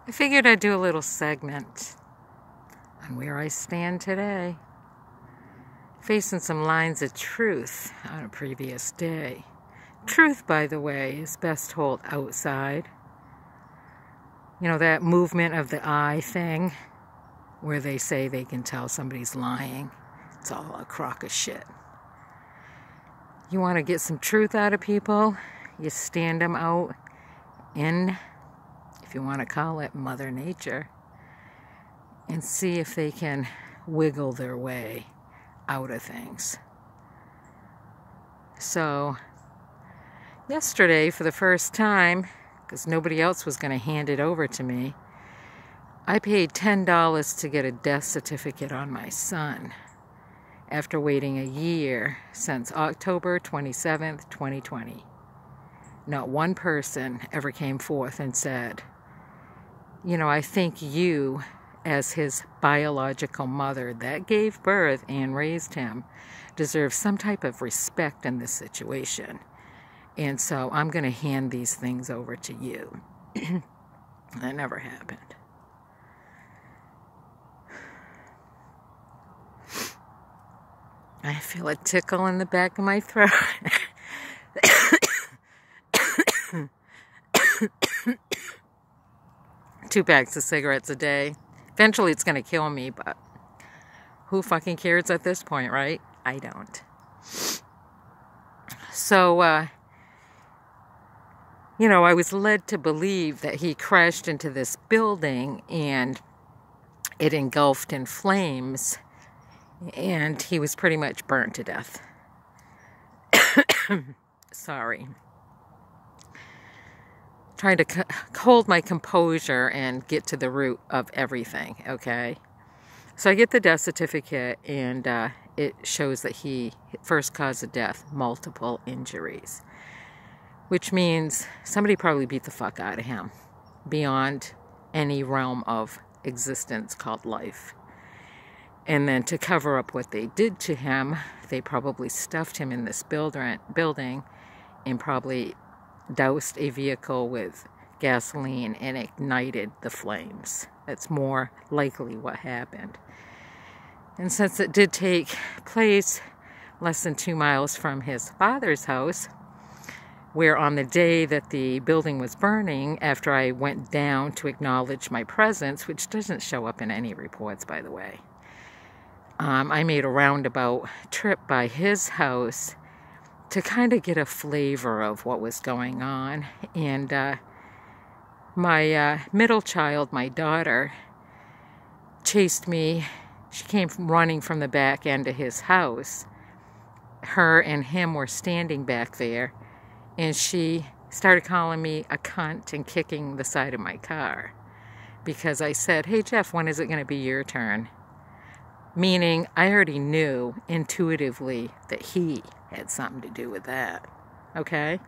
I figured I'd do a little segment on where I stand today, facing some lines of truth on a previous day. Truth, by the way, is best told outside. You know, that movement of the eye thing, where they say they can tell somebody's lying. It's all a crock of shit. You want to get some truth out of people, you stand them out in, if you want to call it, Mother Nature, and see if they can wiggle their way out of things. So, yesterday, for the first time, because nobody else was going to hand it over to me, I paid $10 to get a death certificate on my son after waiting a year since October 27th, 2020. Not one person ever came forth and said, you know, I think you, as his biological mother that gave birth and raised him, deserve some type of respect in this situation. And so I'm going to hand these things over to you. That never happened. I feel a tickle in the back of my throat. Two packs of cigarettes a day. Eventually it's going to kill me, but who fucking cares at this point, right? I don't. So, you know, I was led to believe that he crashed into this building and it engulfed in flames and he was pretty much burnt to death. Sorry. Trying to hold my composure and get to the root of everything, okay? So I get the death certificate and it shows that he first cause of death, multiple injuries. Which means somebody probably beat the fuck out of him beyond any realm of existence called life. And then to cover up what they did to him, they probably stuffed him in this building and probably doused a vehicle with gasoline and ignited the flames. That's more likely what happened. And since it did take place less than 2 miles from his father's house, where on the day that the building was burning, after I went down to acknowledge my presence, which doesn't show up in any reports, by the way, I made a roundabout trip by his house to kind of get a flavor of what was going on. And my middle child, my daughter, chased me. She came running from the back end of his house. Her and him were standing back there. And she started calling me a cunt and kicking the side of my car. Because I said, hey Jeff, when is it going to be your turn? Meaning I already knew intuitively that he had something to do with that. Okay?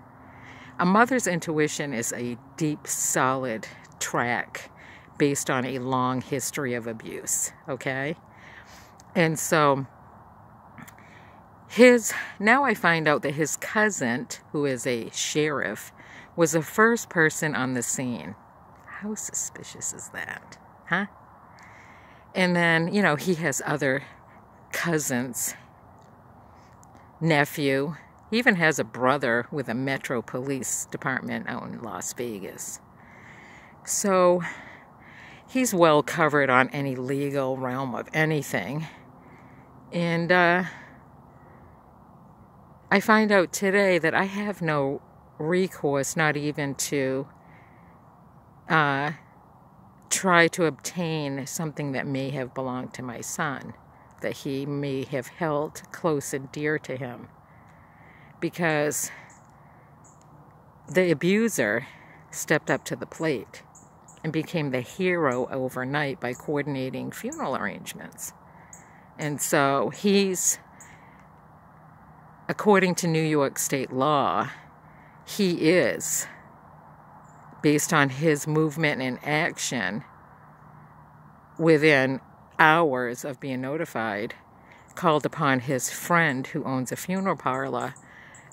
A mother's intuition is a deep, solid track based on a long history of abuse. Okay? And so now I find out that his cousin, who is a sheriff, was the first person on the scene. How suspicious is that? Huh? And then, you know, he has other cousins, nephew. He even has a brother with a Metro Police Department out in Las Vegas. So he's well covered on any legal realm of anything. And I find out today that I have no recourse, not even to try to obtain something that may have belonged to my son, that he may have held close and dear to him. Because the abuser stepped up to the plate and became the hero overnight by coordinating funeral arrangements. And so he's, according to New York state law, he is, based on his movement and action, within hours of being notified, called upon his friend who owns a funeral parlor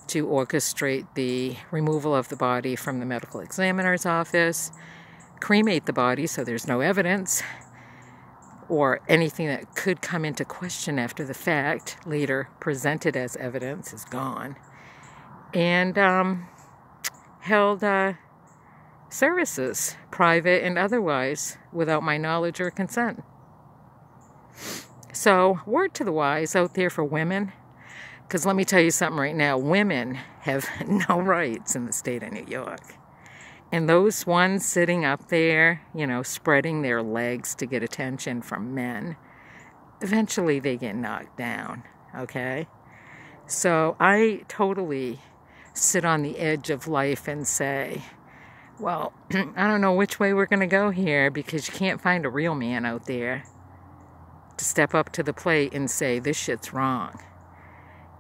to orchestrate the removal of the body from the medical examiner's office, cremate the body so there's no evidence, or anything that could come into question after the fact, later presented as evidence, is gone. And held services, private and otherwise, without my knowledge or consent. So, word to the wise out there for women, because let me tell you something right now, women have no rights in the state of New York. And those ones sitting up there, you know, spreading their legs to get attention from men, eventually they get knocked down, okay? So I totally sit on the edge of life and say, well, I don't know which way we're going to go here, because you can't find a real man out there to step up to the plate and say, this shit's wrong.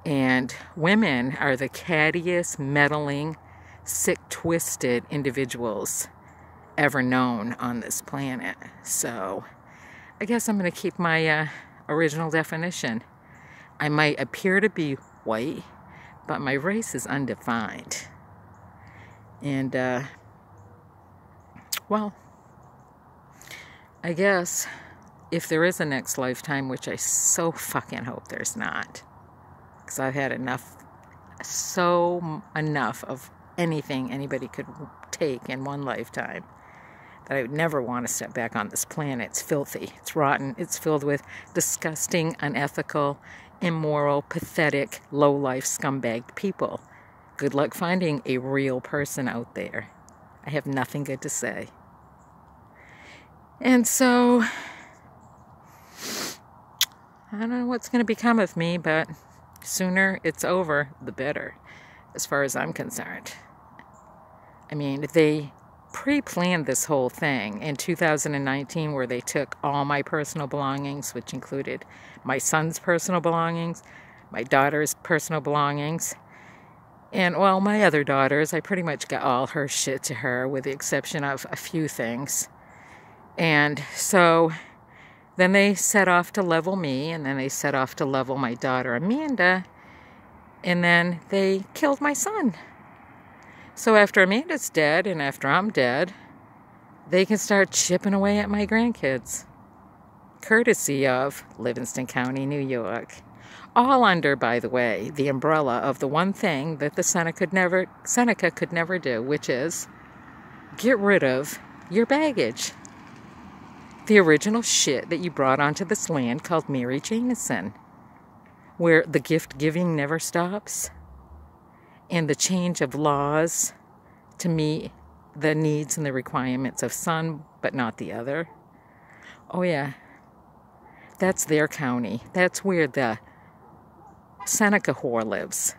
And women are the cattiest, meddling, sick, twisted individuals ever known on this planet. So I guess I'm going to keep my original definition. I might appear to be white, but my race is undefined. And well, I guess if there is a next lifetime, which I so fucking hope there's not, because I've had enough of anything anybody could take in one lifetime, that I would never want to step back on this planet. It's filthy, it's rotten, it's filled with disgusting, unethical, immoral, pathetic, low-life, scumbagged people. Good luck finding a real person out there. I have nothing good to say. And so, I don't know what's going to become of me, but sooner it's over, the better, as far as I'm concerned. I mean, they pre-planned this whole thing in 2019, where they took all my personal belongings, which included my son's personal belongings, my daughter's personal belongings, and, well, my other daughters. I pretty much got all her shit to her, with the exception of a few things. And so then they set off to level me, and then they set off to level my daughter Amanda, and then they killed my son. So after Amanda's dead, and after I'm dead, they can start chipping away at my grandkids. Courtesy of Livingston County, New York. All under, by the way, the umbrella of the one thing that the Seneca could never do, which is get rid of your baggage. The original shit that you brought onto this land called Mary Jameson, where the gift giving never stops, and the change of laws to meet the needs and the requirements of some, but not the other. Oh yeah, that's their county. That's where the Seneca whore lives.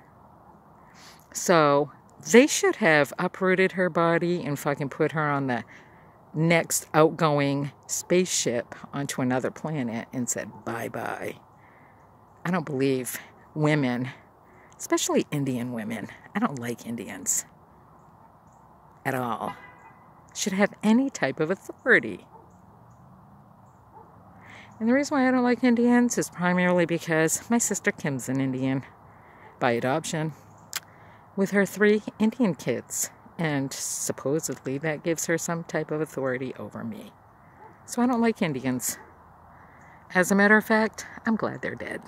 So they should have uprooted her body and fucking put her on the next outgoing spaceship onto another planet and said bye-bye. I don't believe women, especially Indian women, I don't like Indians at all, should have any type of authority. And the reason why I don't like Indians is primarily because my sister Kim's an Indian by adoption, with her 3 Indian kids, and supposedly that gives her some type of authority over me. So I don't like Indians. As a matter of fact, I'm glad they're dead.